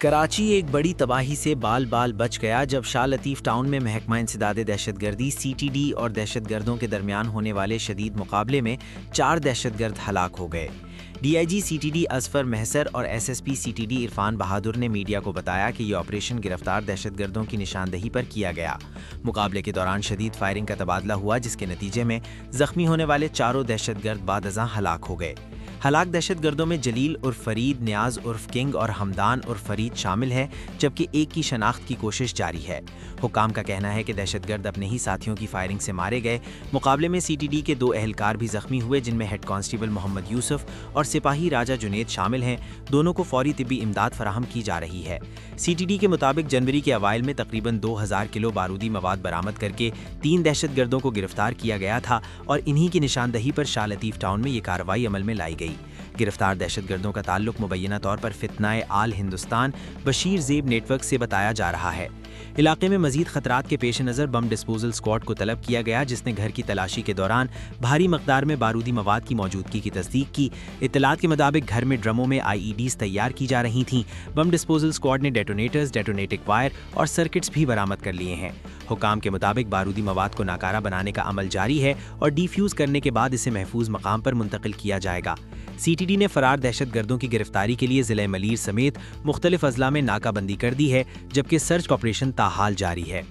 کراچی ایک بڑی تباہی سے بال بال بچ گیا جب شاہ لطیف ٹاؤن میں محکمہ انسداد دہشت گردی (CTD) اور دہشت گردوں کے درمیان ہونے والے شدید مقابلے میں 4 دہشت گرد ہلاک ہو گئے۔ DIG CTD اظفر محسر اور SSP CTD عرفان بہادر نے میڈیا کو بتایا کہ یہ آپریشن گرفتار دہشت گردوں کی نشاندہی پر کیا گیا۔ مقابلے کے دوران شدید فائرنگ کا تبادلہ ہوا جس کے نتیجے میں زخمی ہونے والے چاروں دہشت گرد بعد ازاں ہلاک ہو گئے۔ ہلاک دہشت گردوں میں جلیل عرف فرید، نیاز عرف کنگ اور حمدان عرف فرید شامل ہیں، جبکہ ایک کی شناخت کی کوشش جاری ہے۔ حکام کا کہنا ہے کہ دہشت گرد اپنے ہی ساتھیوں کی فائرنگ سے مارے گئے۔ مقابلے میں CTD کے 2 اہلکار بھی زخمی ہوئے جن میں ہیڈ کانسٹیبل محمد یوسف اور سپاہی راجہ جنید شامل ہیں۔ دونوں کو فوری طبی امداد فراہم کی جا رہی ہے۔ CTD کے مطابق جنوری کے اوائل میں تقریباً 2000 کلو بارودی مواد برآمد کر کے 3 دہشت گردوں کو گرفتار کیا گیا تھا اور انہی کی نشاندہی پر شاہ لطیف ٹاؤن میں یہ کارروائی عمل میں لائی گئی۔ گرفتار دہشت گردوں کا تعلق مبینہ طور پر فتنہ آل ہندوستان بشیر زیب نیٹ ورک سے بتایا جا رہا ہے۔ علاقے میں مزید خطرات کے پیش نظر بم ڈسپوزل اسکواڈ کو طلب کیا گیا جس نے گھر کی تلاشی کے دوران بھاری مقدار میں بارودی مواد کی موجودگی کی تصدیق کی۔ اطلاعات کے مطابق گھر میں ڈرموں میں IEDs تیار کی جا رہی تھیں۔ بم ڈسپوزل اسکواڈ نے ڈیٹونیٹرز، ڈیٹونیٹنگ وائر اور سرکٹس بھی برآمد کر لیے ہیں۔ حکام کے مطابق بارودی مواد کو ناکارہ بنانے کا عمل جاری ہے اور ڈی فیوز کرنے کے بعد اسے محفوظ مقام پر منتقل کیا جائے گا۔ CTD نے فرار دہشت گردوں کی گرفتاری کے لیے ضلع ملیر سمیت مختلف اضلاع میں ناکہ بندی کر دی ہے، جبکہ سرچ آپریشن تاحال جاری ہے۔